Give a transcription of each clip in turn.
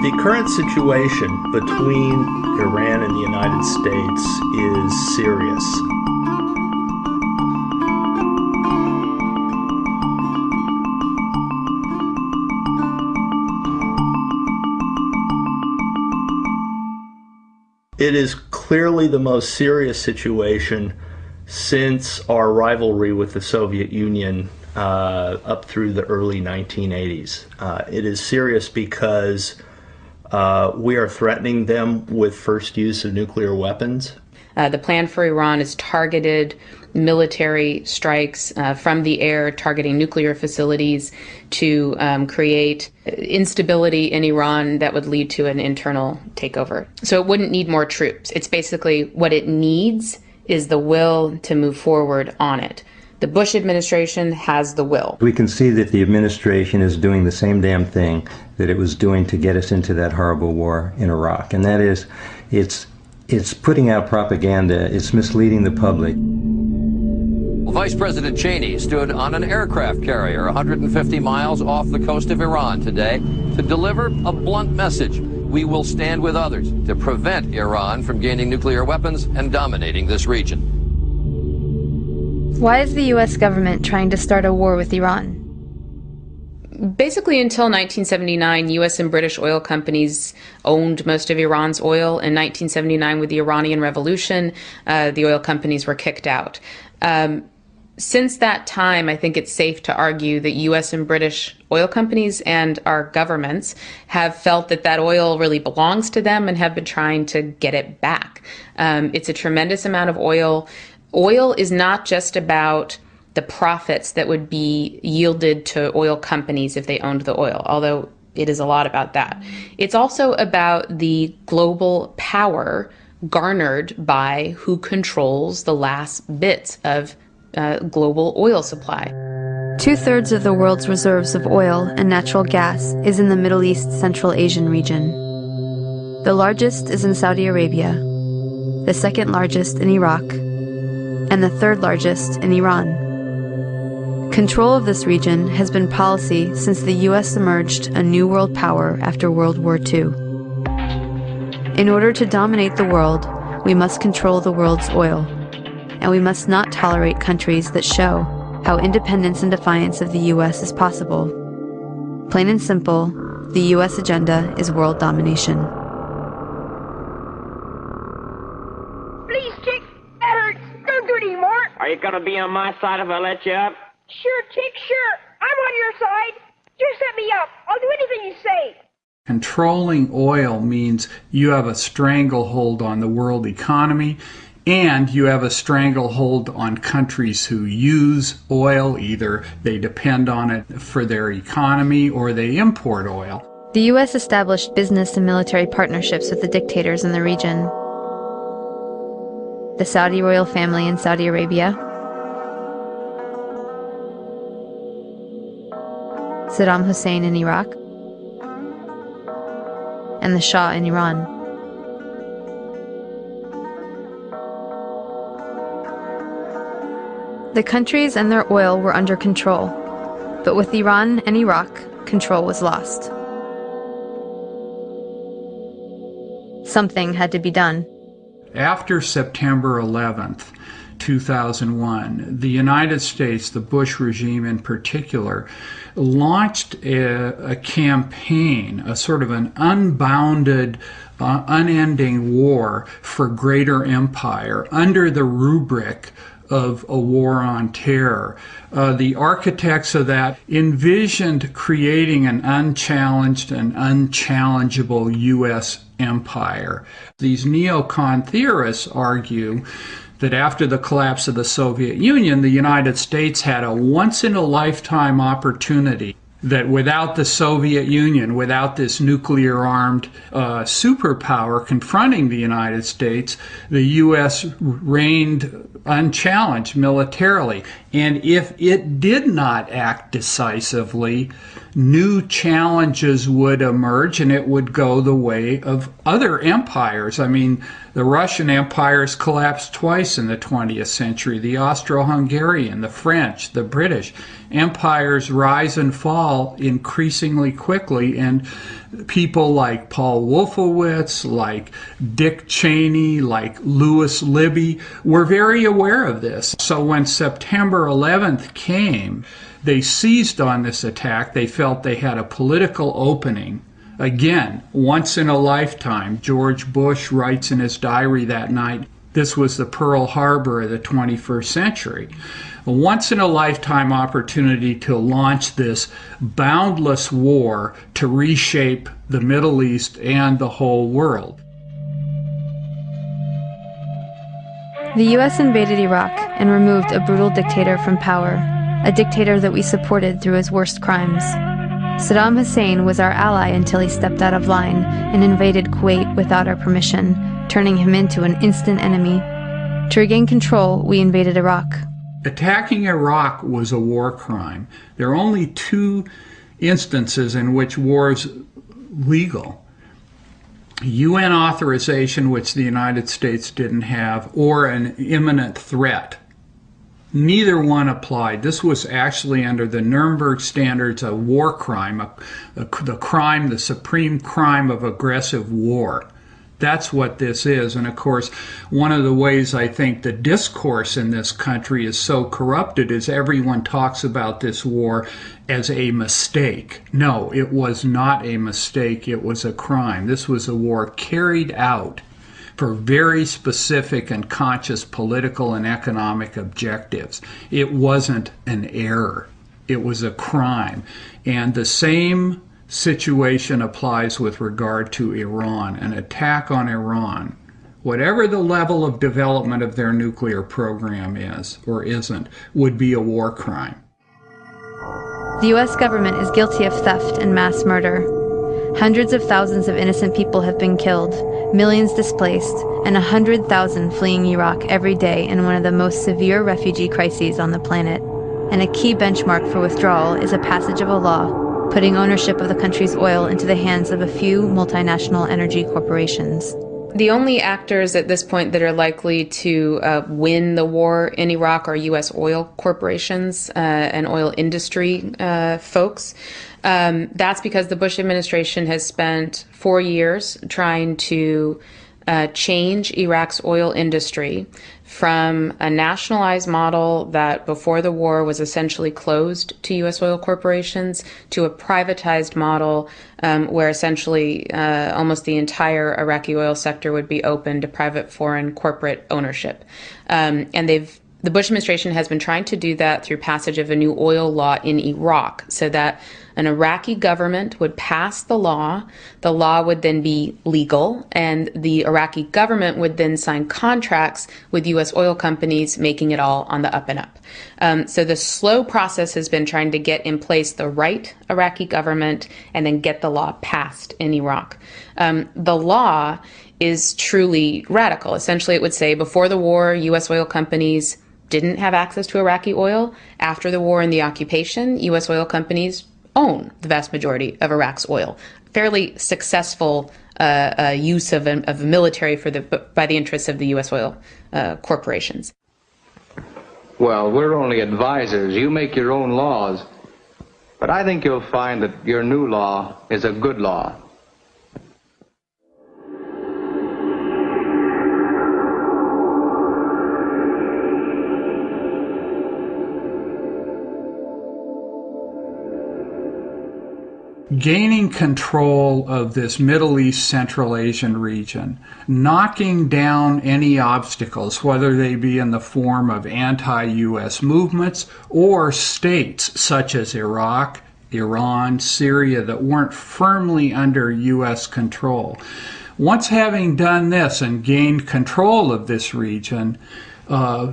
The current situation between Iran and the United States is serious. It is clearly the most serious situation since our rivalry with the Soviet Union up through the early 1980s. It is serious because we are threatening them with first use of nuclear weapons. The plan for Iran is targeted military strikes from the air, targeting nuclear facilities to create instability in Iran that would lead to an internal takeover. So it wouldn't need more troops. It's basically what it needs is the will to move forward on it. The Bush administration has the will. We can see that the administration is doing the same damn thing that it was doing to get us into that horrible war in Iraq. And that is, it's putting out propaganda, it's misleading the public. Vice President Cheney stood on an aircraft carrier 150 miles off the coast of Iran today to deliver a blunt message. We will stand with others to prevent Iran from gaining nuclear weapons and dominating this region. Why is the U.S. government trying to start a war with Iran? Basically, until 1979, U.S. and British oil companies owned most of Iran's oil. In 1979, with the Iranian Revolution, the oil companies were kicked out. Since that time, I think it's safe to argue that U.S. and British oil companies and our governments have felt that that oil really belongs to them and have been trying to get it back. It's a tremendous amount of oil. Oil is not just about the profits that would be yielded to oil companies if they owned the oil, although it is a lot about that. It's also about the global power garnered by who controls the last bits of global oil supply. 2/3 of the world's reserves of oil and natural gas is in the Middle East Central Asian region. The largest is in Saudi Arabia, the second largest in Iraq, and the third largest in Iran. Control of this region has been policy since the U.S. emerged a new world power after World War II. In order to dominate the world, we must control the world's oil, and we must not tolerate countries that show how independence and defiance of the U.S. is possible. Plain and simple, the U.S. agenda is world domination. Please, Chick, that hurts. Don't do it anymore. Are you gonna be on my side if I let you up? Sure, Chick, sure. I'm on your side. Just set me up. I'll do anything you say. Controlling oil means you have a stranglehold on the world economy, and you have a stranglehold on countries who use oil. Either they depend on it for their economy or they import oil. The U.S. established business and military partnerships with the dictators in the region. The Saudi royal family in Saudi Arabia, Saddam Hussein in Iraq, and the Shah in Iran. The countries and their oil were under control, but with Iran and Iraq, control was lost. Something had to be done. After September 11th, 2001, the United States, the Bush regime in particular, launched a campaign, a sort of an unbounded, unending war for greater empire under the rubric of a war on terror. The architects of that envisioned creating an unchallenged and unchallengeable U.S. empire. These neocon theorists argue that after the collapse of the Soviet Union, the United States had a once-in-a-lifetime opportunity that without the Soviet Union, without this nuclear-armed superpower confronting the United States, the U.S. reigned unchallenged militarily. And if it did not act decisively, new challenges would emerge and it would go the way of other empires. I mean, the Russian empires collapsed twice in the 20th century. The Austro-Hungarian, the French, the British empires rise and fall increasingly quickly, and people like Paul Wolfowitz, like Dick Cheney, like Lewis Libby were very aware of this. So when September 11th came, they seized on this attack. They felt they had a political opening. Again, once in a lifetime. George Bush writes in his diary that night, this was the Pearl Harbor of the 21st century. A once-in-a-lifetime opportunity to launch this boundless war to reshape the Middle East and the whole world. The U.S. invaded Iraq and removed a brutal dictator from power, a dictator that we supported through his worst crimes. Saddam Hussein was our ally until he stepped out of line and invaded Kuwait without our permission, turning him into an instant enemy. To regain control, we invaded Iraq. Attacking Iraq was a war crime. There are only 2 instances in which war is legal. UN authorization, which the United States didn't have, or an imminent threat. Neither one applied. This was actually under the Nuremberg standards a war crime, the supreme crime of aggressive war. That's what this is. And of course, one of the ways I think the discourse in this country is so corrupted is everyone talks about this war as a mistake. No, it was not a mistake. It was a crime. This was a war carried out for very specific and conscious political and economic objectives. It wasn't an error. It was a crime. And the same situation applies with regard to Iran. An attack on Iran, whatever the level of development of their nuclear program is or isn't, would be a war crime. The U.S. government is guilty of theft and mass murder. Hundreds of thousands of innocent people have been killed, millions displaced, and 100,000 fleeing Iraq every day in one of the most severe refugee crises on the planet. And a key benchmark for withdrawal is a passage of a law putting ownership of the country's oil into the hands of a few multinational energy corporations. The only actors at this point that are likely to win the war in Iraq are U.S. oil corporations and oil industry folks. That's because the Bush administration has spent 4 years trying to change Iraq's oil industry from a nationalized model that before the war was essentially closed to U.S. oil corporations to a privatized model where essentially almost the entire Iraqi oil sector would be open to private foreign corporate ownership. The Bush administration has been trying to do that through passage of a new oil law in Iraq so that an Iraqi government would pass the law would then be legal, and the Iraqi government would then sign contracts with U.S. oil companies, making it all on the up and up. So the slow process has been trying to get in place the right Iraqi government and then get the law passed in Iraq. The law is truly radical. Essentially, it would say before the war, U.S. oil companies didn't have access to Iraqi oil. After the war and the occupation, U.S. oil companies own the vast majority of Iraq's oil. Fairly successful use of a military by the interests of the U.S. oil corporations. Well, we're only advisors. You make your own laws. But I think you'll find that your new law is a good law. Gaining control of this Middle East, Central Asian region, knocking down any obstacles, whether they be in the form of anti-U.S. movements or states such as Iraq, Iran, Syria that weren't firmly under U.S. control. Once having done this and gained control of this region,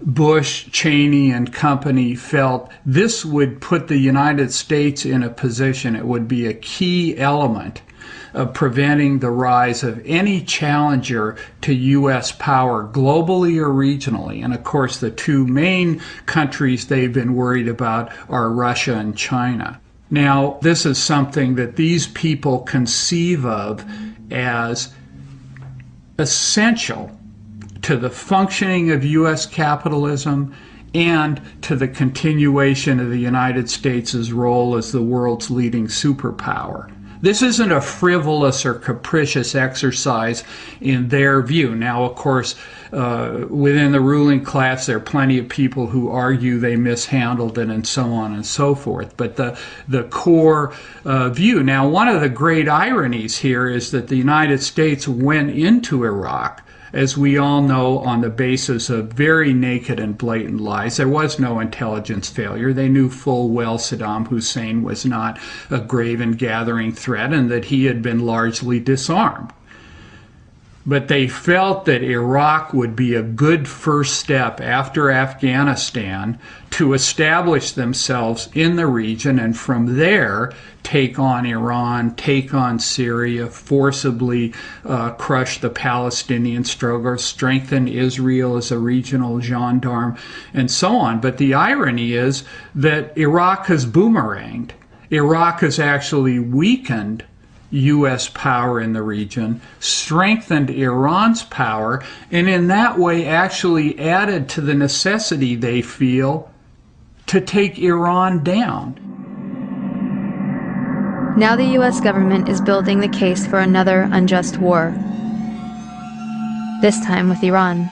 Bush, Cheney, and company felt this would put the United States in a position, it would be a key element of preventing the rise of any challenger to U.S. power globally or regionally. And of course, the two main countries they've been worried about are Russia and China. Now, this is something that these people conceive of as essential to the functioning of U.S. capitalism and to the continuation of the United States' role as the world's leading superpower. This isn't a frivolous or capricious exercise in their view. Now, of course, within the ruling class, there are plenty of people who argue they mishandled it and so on and so forth. But the core view. Now, one of the great ironies here is that the United States went into Iraq, as we all know, on the basis of very naked and blatant lies. There was no intelligence failure. They knew full well Saddam Hussein was not a grave and gathering threat and that he had been largely disarmed. But they felt that Iraq would be a good first step after Afghanistan to establish themselves in the region, and from there take on Iran, take on Syria, forcibly crush the Palestinian struggle, strengthen Israel as a regional gendarme, and so on. But the irony is that Iraq has boomeranged. Iraq has actually weakened U.S. power in the region, strengthened Iran's power, and in that way actually added to the necessity they feel to take Iran down. Now the U.S. government is building the case for another unjust war, this time with Iran.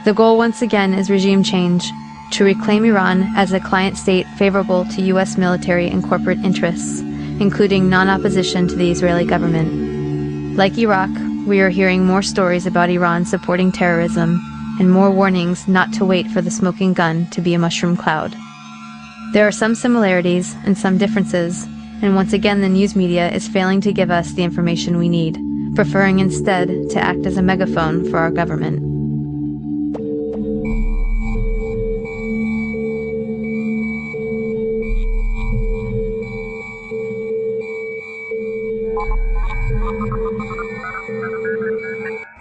The goal once again is regime change, to reclaim Iran as a client state favorable to U.S. military and corporate interests, including non-opposition to the Israeli government. Like Iraq, we are hearing more stories about Iran supporting terrorism and more warnings not to wait for the smoking gun to be a mushroom cloud. There are some similarities and some differences, and once again the news media is failing to give us the information we need, preferring instead to act as a megaphone for our government.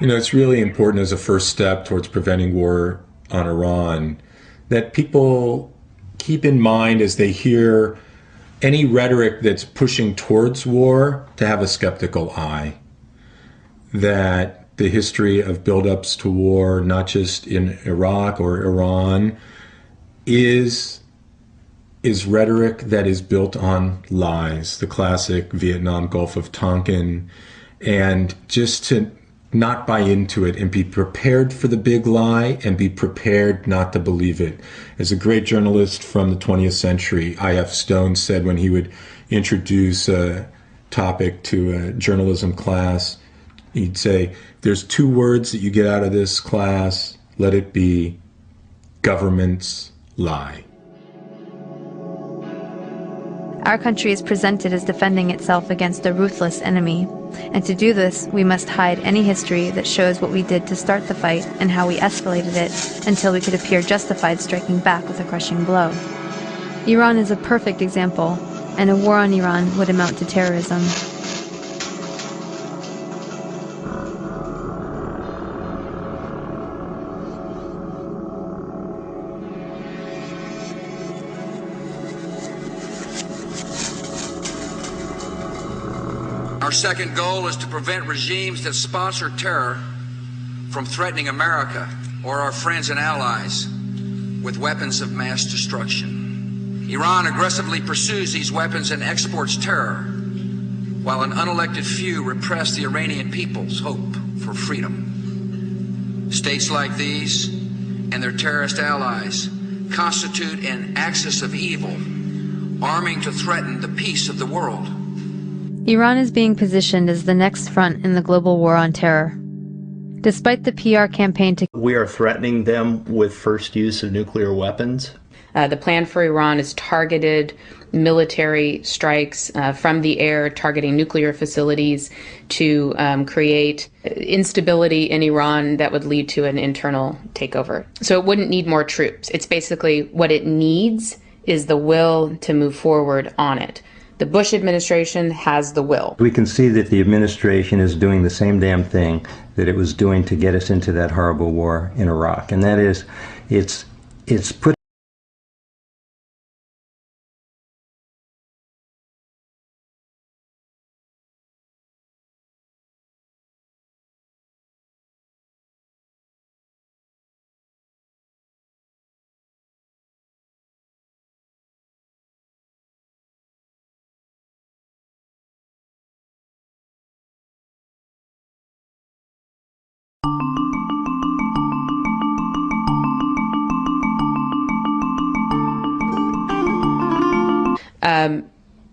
You know, it's really important as a first step towards preventing war on Iran that people keep in mind as they hear any rhetoric that's pushing towards war to have a skeptical eye. That the history of buildups to war, not just in Iraq or Iran, is rhetoric that is built on lies, the classic Vietnam Gulf of Tonkin, and just to not buy into it and be prepared for the big lie and be prepared not to believe it. As a great journalist from the 20th century, I.F. Stone said when he would introduce a topic to a journalism class, he'd say, there's two words that you get out of this class, let it be governments lie. Our country is presented as defending itself against a ruthless enemy, and to do this, we must hide any history that shows what we did to start the fight and how we escalated it until we could appear justified striking back with a crushing blow. Iran is a perfect example, and a war on Iran would amount to terrorism. Our second goal is to prevent regimes that sponsor terror from threatening America or our friends and allies with weapons of mass destruction. Iran aggressively pursues these weapons and exports terror, while an unelected few repress the Iranian people's hope for freedom. States like these and their terrorist allies constitute an axis of evil, arming to threaten the peace of the world. Iran is being positioned as the next front in the global war on terror. Despite the PR campaign to... We are threatening them with first use of nuclear weapons. The plan for Iran is targeted military strikes from the air, targeting nuclear facilities to create instability in Iran that would lead to an internal takeover. So it wouldn't need more troops. It's basically what it needs is the will to move forward on it. The Bush administration has the will. We can see that the administration is doing the same damn thing that it was doing to get us into that horrible war in Iraq. And that is, it's put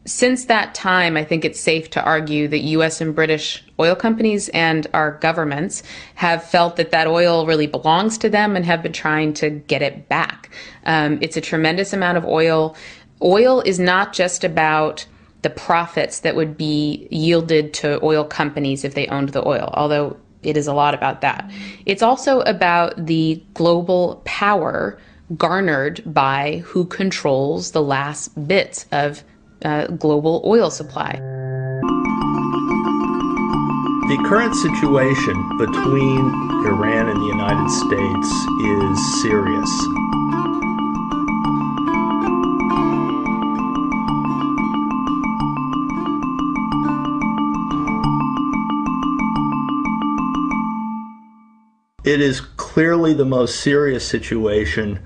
Since that time, I think it's safe to argue that U.S. and British oil companies and our governments have felt that that oil really belongs to them and have been trying to get it back. It's a tremendous amount of oil. Oil is not just about the profits that would be yielded to oil companies if they owned the oil, although it is a lot about that. It's also about the global power garnered by who controls the last bits of global oil supply. The current situation between Iran and the United States is serious. It is clearly the most serious situation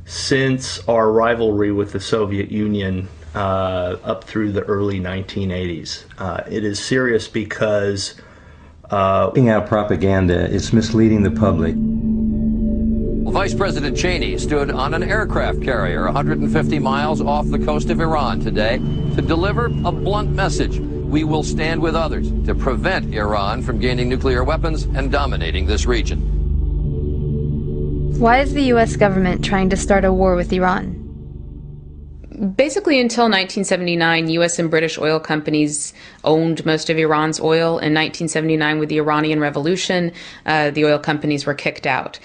since our rivalry with the Soviet Union up through the early 1980s. It is serious because putting out propaganda, it's misleading the public. Well, Vice President Cheney stood on an aircraft carrier 150 miles off the coast of Iran today to deliver a blunt message. We will stand with others to prevent Iran from gaining nuclear weapons and dominating this region. Why is the U.S. government trying to start a war with Iran? Basically, until 1979, U.S. and British oil companies owned most of Iran's oil. In 1979, with the Iranian Revolution, the oil companies were kicked out.